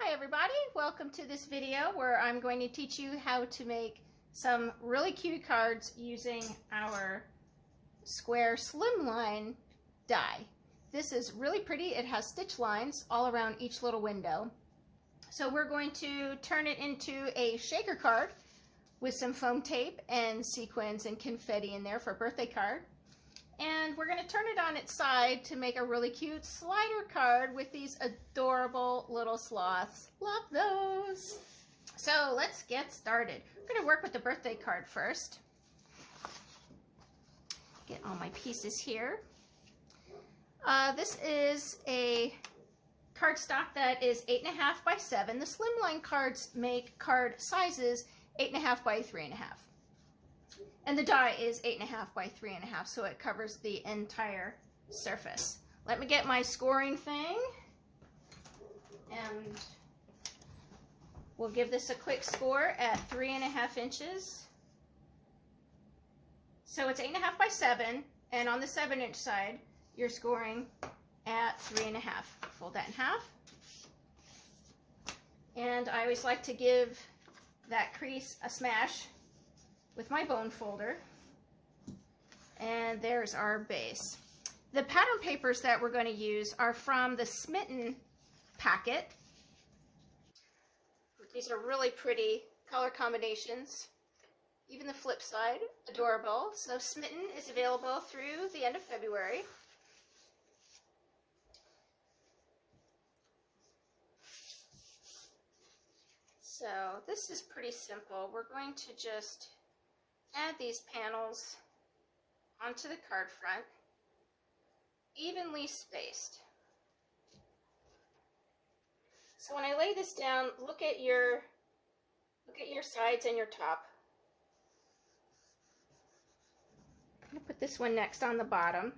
Hi everybody, welcome to this video where I'm going to teach you how to make some really cute cards using our square slimline die. This is really pretty. It has stitch lines all around each little window. So we're going to turn it into a shaker card with some foam tape and sequins and confetti in there for a birthday card. And we're going to turn it on its side to make a really cute slider card with these adorable little sloths. Love those! So let's get started. We're going to work with the birthday card first. Get all my pieces here. This is a cardstock that is 8.5 by 7. The Slimline cards make card sizes 8.5 by 3.5. And the die is 8.5 by 3.5, so it covers the entire surface. Let me get my scoring thing, and we'll give this a quick score at 3.5 inches. So it's 8.5 by 7, and on the 7-inch side, you're scoring at 3.5. Fold that in half. And I always like to give that crease a smash with my bone folder. And there's our base. The pattern papers that we're going to use are from the Smitten packet. These are really pretty color combinations. Even the flip side, adorable. So Smitten is available through the end of February. So this is pretty simple. We're going to just add these panels onto the card front, evenly spaced. So when I lay this down, look at your sides and your top. I'm going to put this one next on the bottom.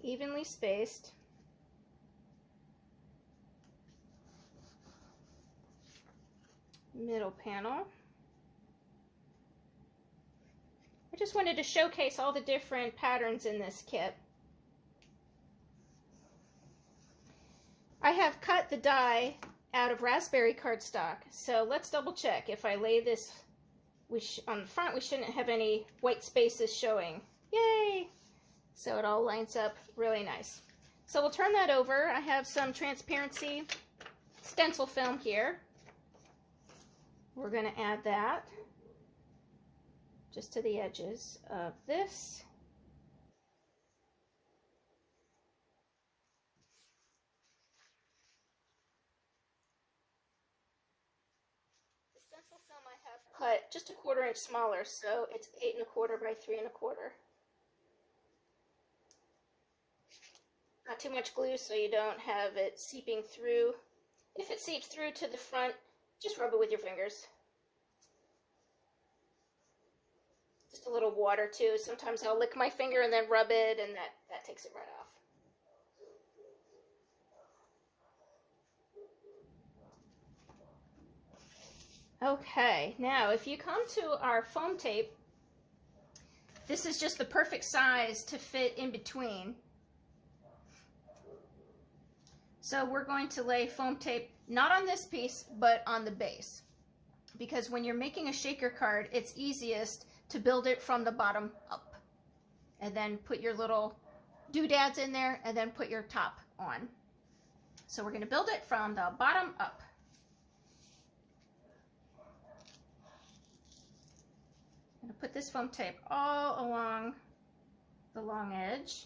Evenly spaced. Middle panel. I just wanted to showcase all the different patterns in this kit. I have cut the die out of raspberry cardstock, so let's double check. If I lay this on the front, we shouldn't have any white spaces showing. Yay! So it all lines up really nice. So we'll turn that over. I have some transparency stencil film here. We're going to add that just to the edges of this. The stencil film I have cut just a 1/4 inch smaller, so it's 8.25 by 3.25. Not too much glue so you don't have it seeping through. If it seeps through to the front, just rub it with your fingers. Just a little water too. Sometimes I'll lick my finger and then rub it, and that takes it right off. Okay, now if you come to our foam tape, this is just the perfect size to fit in between. So we're going to lay foam tape not on this piece, but on the base. Because when you're making a shaker card, it's easiest to build it from the bottom up. And then put your little doodads in there, and then put your top on. So we're going to build it from the bottom up. I'm going to put this foam tape all along the long edge.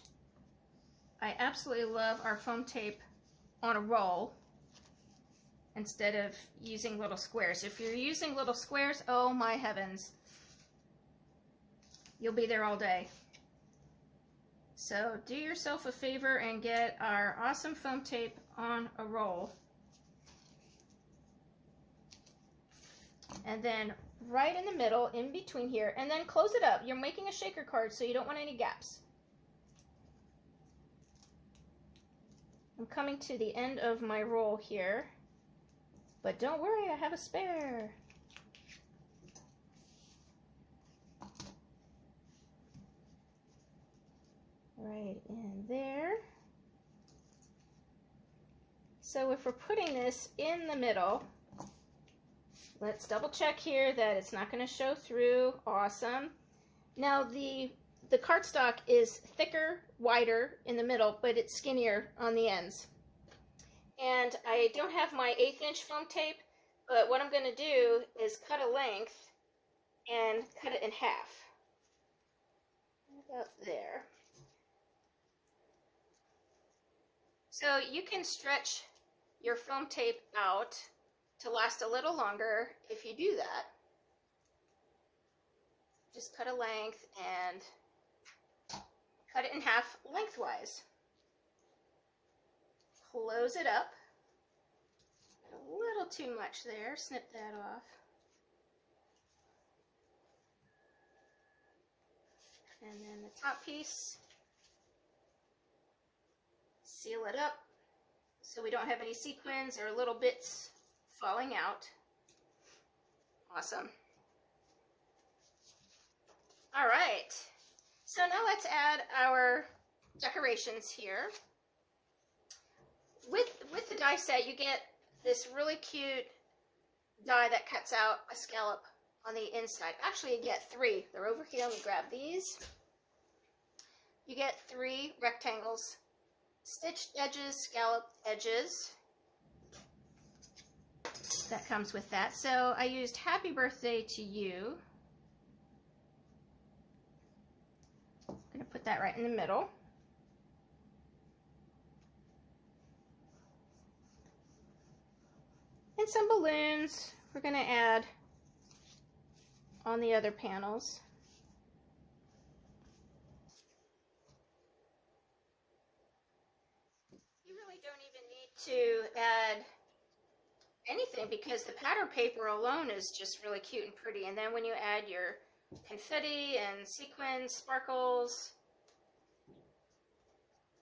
I absolutely love our foam tape on a roll instead of using little squares. If you're using little squares, oh my heavens, you'll be there all day. So do yourself a favor and get our awesome foam tape on a roll. And then right in the middle, in between here, and then close it up. You're making a shaker card, so you don't want any gaps. I'm coming to the end of my roll here, but don't worry, I have a spare. Right in there. So if we're putting this in the middle, let's double check here that it's not going to show through. Awesome. Now the cardstock is thicker, wider in the middle, but it's skinnier on the ends. And I don't have my 1/8 inch foam tape, but what I'm going to do is cut a length and cut it in half. About there. So you can stretch your foam tape out to last a little longer if you do that. Just cut a length and cut it in half lengthwise. Close it up. A little too much there. Snip that off. And then the top piece, seal it up so we don't have any sequins or little bits falling out. Awesome. All right, so now let's add our decorations here. With the die set, you get this really cute die that cuts out a scallop on the inside. Actually, you get 3. They're over here. Let me grab these. You get 3 rectangles, stitched edges, scalloped edges. That comes with that. So I used Happy Birthday to You. I'm going to put that right in the middle. And some balloons we're going to add on the other panels. You really don't even need to add anything because the pattern paper alone is just really cute and pretty. And then when you add your confetti and sequins, sparkles,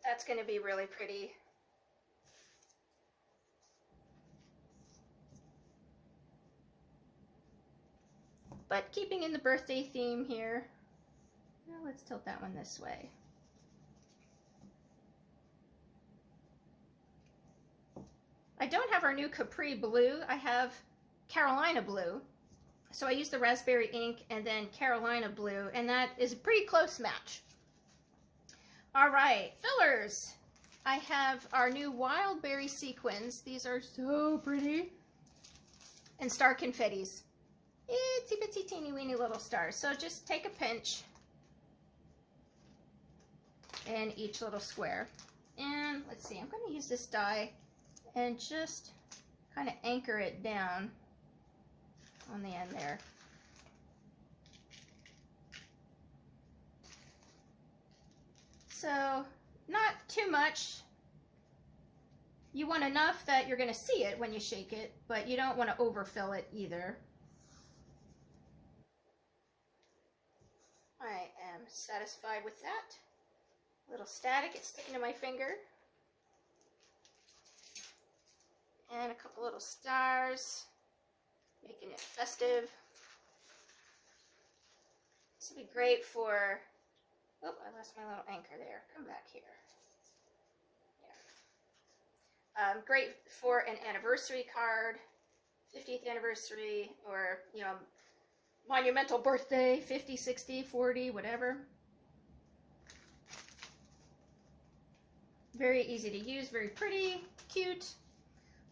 that's going to be really pretty. But keeping in the birthday theme here, now let's tilt that one this way. I don't have our new Capri blue. I have Carolina blue. So I use the raspberry ink and then Carolina blue, and that is a pretty close match. All right, fillers. I have our new wild berry sequins. These are so pretty. And star confettis. Itsy bitsy teeny weeny little stars. So just take a pinch in each little square. And let's see, I'm going to use this die and just kind of anchor it down on the end there. So not too much. You want enough that you're going to see it when you shake it, but you don't want to overfill it either. I am satisfied with that. A little static, it's sticking to my finger. And a couple little stars, making it festive. This would be great for, oh, I lost my little anchor there. Come back here. Yeah. Great for an anniversary card, 50th anniversary, or, you know, monumental birthday, 50, 60, 40, whatever. Very easy to use, very pretty, cute.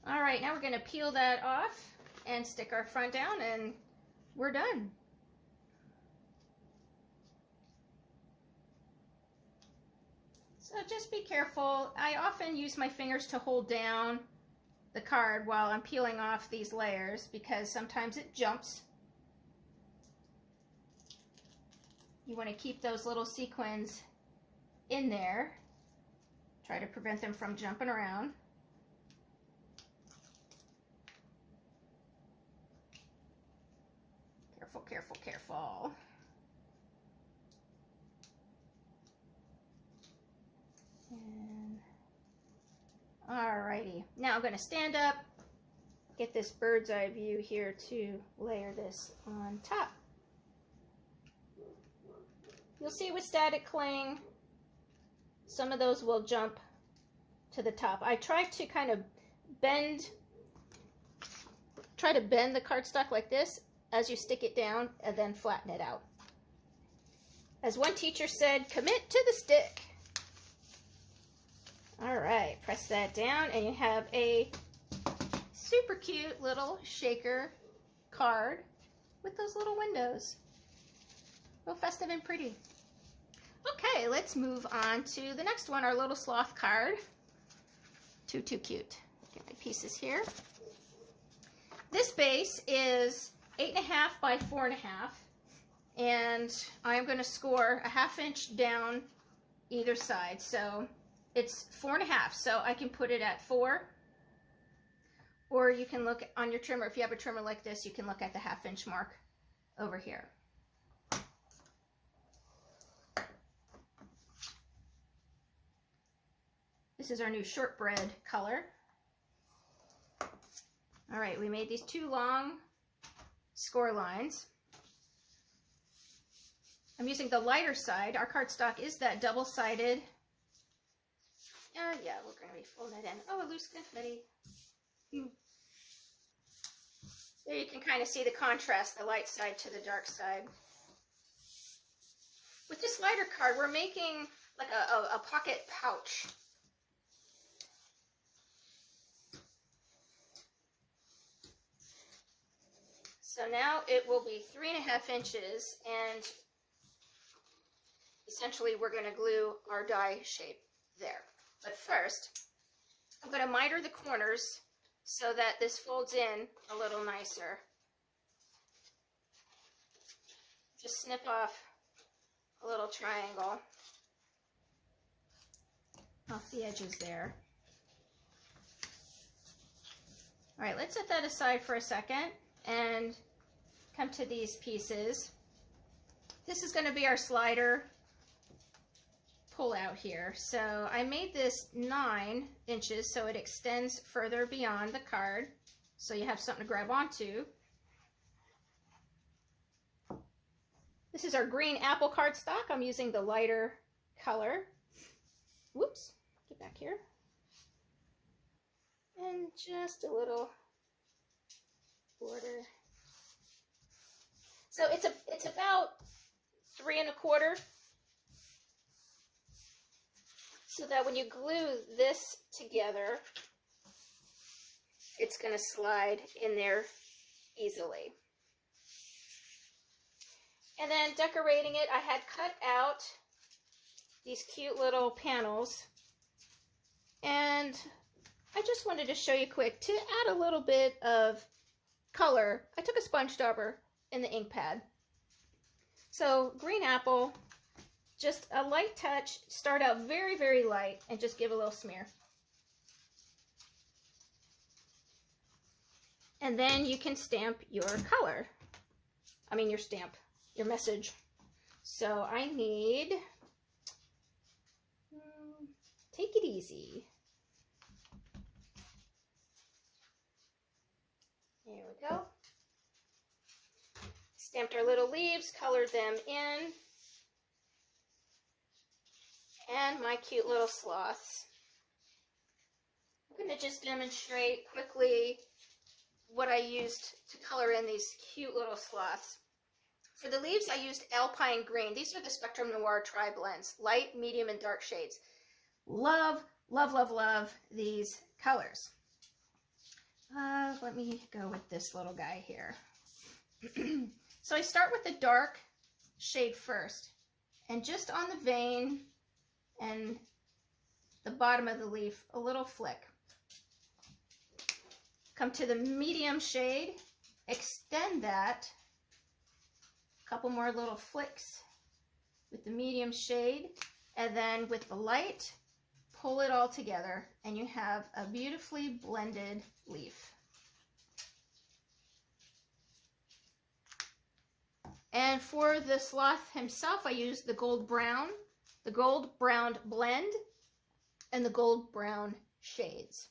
All right, now we're going to peel that off and stick our front down, and we're done. So just be careful. I often use my fingers to hold down the card while I'm peeling off these layers because sometimes it jumps. You want to keep those little sequins in there. Try to prevent them from jumping around. Careful, careful, careful. And alrighty, now I'm going to stand up, get this bird's eye view here to layer this on top. You'll see with static cling, some of those will jump to the top. I try to kind of try to bend the cardstock like this as you stick it down and then flatten it out. As one teacher said, commit to the stick. All right, press that down and you have a super cute little shaker card with those little windows. Real festive and pretty. Okay, let's move on to the next one, our little sloth card. Too cute. Get my pieces here. This base is 8.5 by 4.5, and I'm going to score a 1/2 inch down either side. So it's 4.5, so I can put it at 4, or you can look on your trimmer. If you have a trimmer like this, you can look at the 1/2 inch mark over here. This is our new shortbread color. All right, we made these 2 long score lines. I'm using the lighter side. Our cardstock is that double-sided. Yeah, we're going to be folding it in. Oh, a loose confetti. There you can kind of see the contrast, the light side to the dark side. With this lighter card, we're making like a pocket pouch. So now it will be 3.5 inches, and essentially we're going to glue our die shape there. But first, I'm going to miter the corners so that this folds in a little nicer. Just snip off a little triangle off the edges there. All right, let's set that aside for a second and come to these pieces. This is going to be our slider pull out here. So I made this 9 inches so it extends further beyond the card, so you have something to grab onto. This is our green apple cardstock. I'm using the lighter color. Whoops, get back here. And just a little border. So it's about 3 1/4, so that when you glue this together, it's going to slide in there easily. And then decorating it, I had cut out these cute little panels, and I just wanted to show you quick to add a little bit of color. I took a sponge dauber in the ink pad. So green apple, just a light touch, start out very, very light and just give a little smear. And then you can stamp your color. I mean your stamp, your message. So I need, take it easy. There we go. Stamped our little leaves, colored them in. And my cute little sloths. I'm going to just demonstrate quickly what I used to color in these cute little sloths. For the leaves, I used Alpine Green. These are the Spectrum Noir Triblends, light, medium, and dark shades. Love, love, love, love these colors. Let me go with this little guy here. So I start with the dark shade first, and just on the vein and the bottom of the leaf, a little flick. Come to the medium shade, extend that, a couple more little flicks with the medium shade, and then with the light, pull it all together, and you have a beautifully blended leaf. And for the sloth himself, I used the gold brown blend, and the gold brown shades.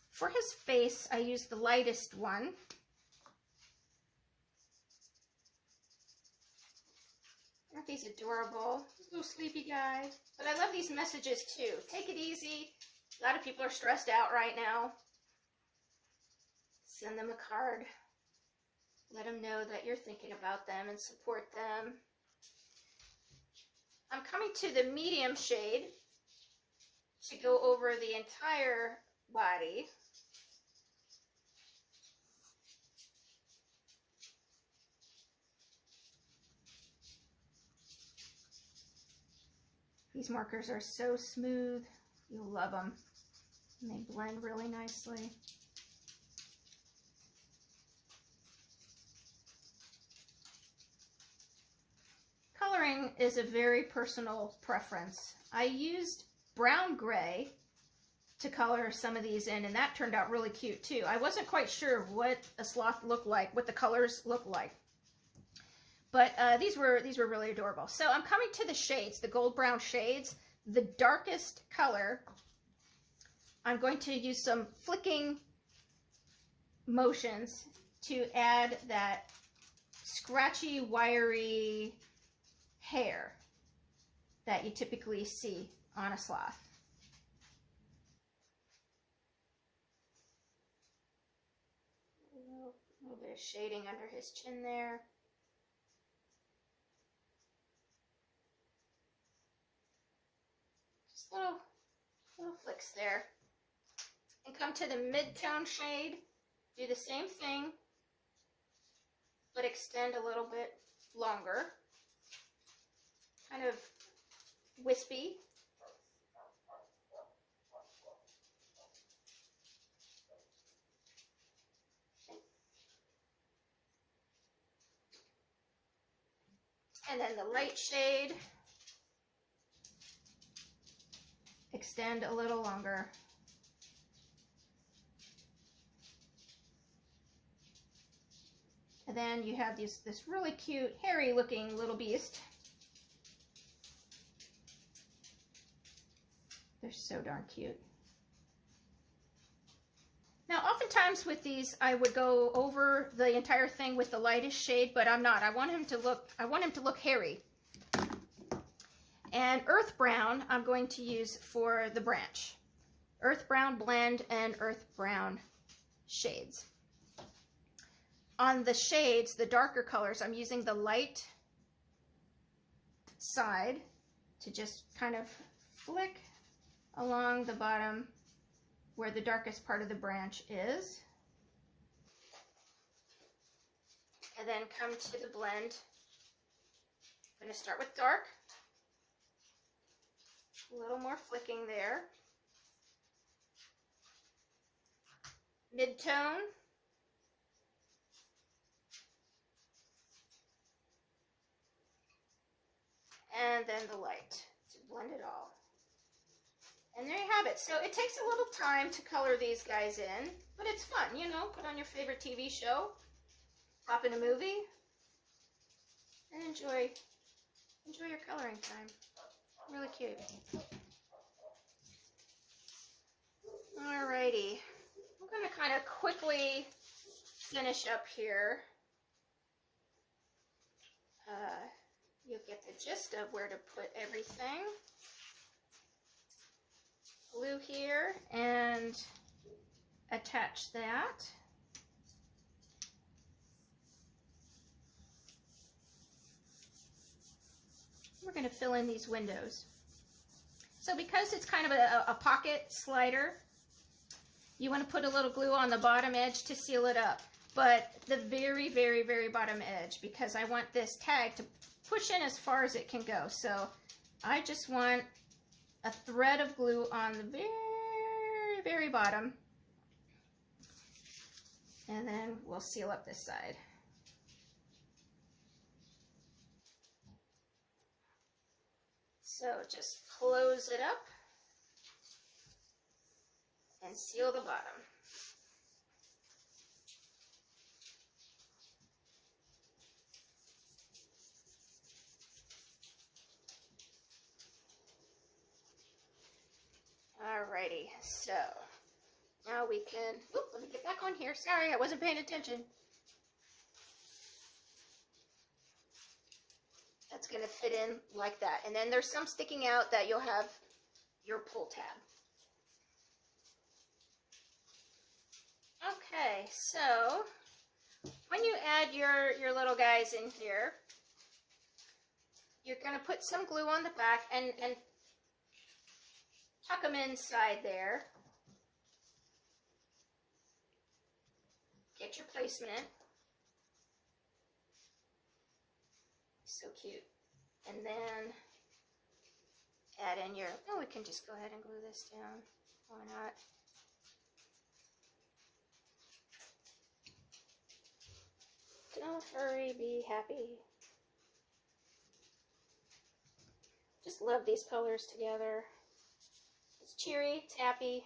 For his face, I used the lightest one. Aren't these adorable? This little sleepy guy. But I love these messages too. Take it easy. A lot of people are stressed out right now. Send them a card. Let them know that you're thinking about them and support them. I'm coming to the medium shade to go over the entire body. These markers are so smooth. You'll love them. And they blend really nicely. Coloring is a very personal preference. I used brown gray to color some of these in, and that turned out really cute too. I wasn't quite sure what a sloth looked like, what the colors looked like. But these were really adorable. So I'm coming to the shades, the gold brown shades. The darkest color, I'm going to use some flicking motions to add that scratchy, wiry hair that you typically see on a sloth. A little bit of shading under his chin there. Just little flicks there. And come to the mid-tone shade. Do the same thing, but extend a little bit longer. Kind of wispy. And then the light shade, extend a little longer. And then you have this really cute, hairy looking little beast. They're so darn cute. Now, oftentimes with these, I would go over the entire thing with the lightest shade, but I'm not. I want him to look hairy. And earth brown, I'm going to use for the branch. Earth brown blend and earth brown shades. On the shades, the darker colors, I'm using the light side to just kind of flick along the bottom where the darkest part of the branch is. And then come to the blend. I'm going to start with dark. A little more flicking there. Mid-tone. And then the light to blend it all. And there you have it. So it takes a little time to color these guys in, but it's fun, you know. Put on your favorite TV show, pop in a movie, and enjoy your coloring time. Really cute. Alrighty. I'm going to kind of quickly finish up here. You'll get the gist of where to put everything. Glue here and attach that. We're going to fill in these windows. So because it's kind of a pocket slider, you want to put a little glue on the bottom edge to seal it up. But the very, very, very bottom edge, because I want this tag to push in as far as it can go. So I just want a thread of glue on the very, very bottom. And then we'll seal up this side. So just close it up and seal the bottom. Alrighty, so now we can, let me get back on here. Sorry, I wasn't paying attention. That's going to fit in like that. And then there's some sticking out that you'll have your pull tab. Okay, so when you add your little guys in here, you're going to put some glue on the back and tuck them inside there. Get your placement. So cute. And then add in your, oh, we can just go ahead and glue this down. Why not? Don't hurry, be happy. Just love these colors together. It's cheery, it's happy.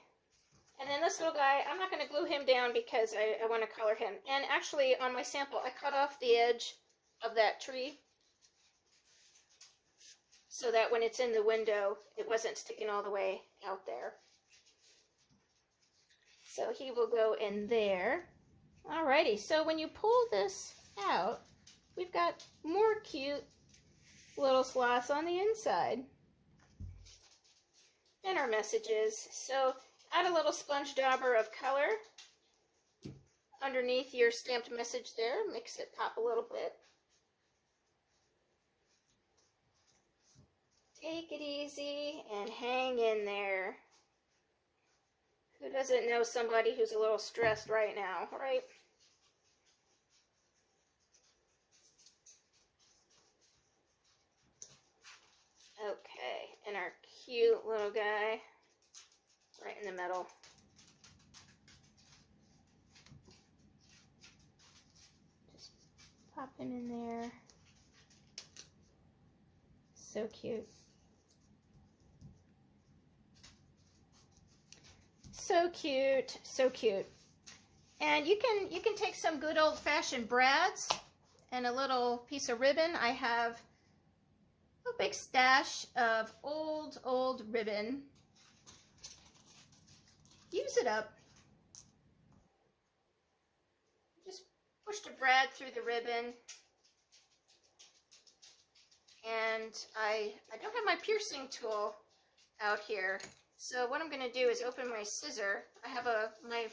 And then this little guy, I'm not going to glue him down because I want to color him. And actually, on my sample, I cut off the edge of that tree so that when it's in the window, it wasn't sticking all the way out there. So he will go in there. Alrighty, so when you pull this out, we've got more cute little sloths on the inside. And our messages. So add a little sponge dauber of color underneath your stamped message there. Makes it pop a little bit. Take it easy and hang in there. Who doesn't know somebody who's a little stressed right now, right? Okay, and our cute little guy right in the middle. Just pop him in there. So cute. So cute, so cute. And you can take some good old-fashioned brads and a little piece of ribbon. I have a big stash of old ribbon. Use it up. Just push the brad through the ribbon. And I don't have my piercing tool out here. So what I'm going to do is open my scissor. I have my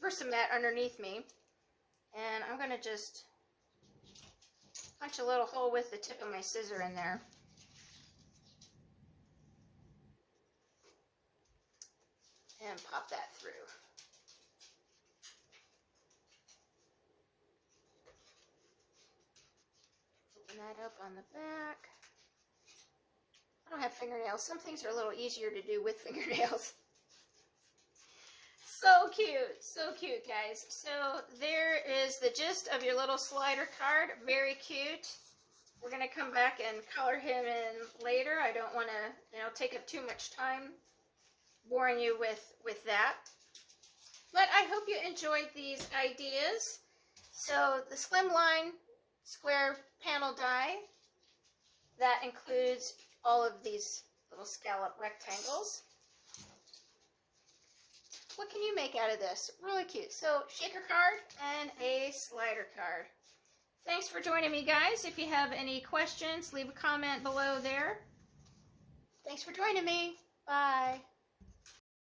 Versamat underneath me. And I'm going to just punch a little hole with the tip of my scissor in there. And pop that through. Open that up on the back. I don't have fingernails. Some things are a little easier to do with fingernails. So cute, guys. So there is the gist of your little slider card. Very cute. We're going to come back and color him in later. I don't want to, take up too much time boring you with that. But I hope you enjoyed these ideas. So the Slimline Square Panel die, that includes all of these little scallop rectangles. What can you make out of this? Really cute. So shaker card and a slider card. Thanks for joining me, guys. If you have any questions, leave a comment below there. Thanks for joining me. Bye.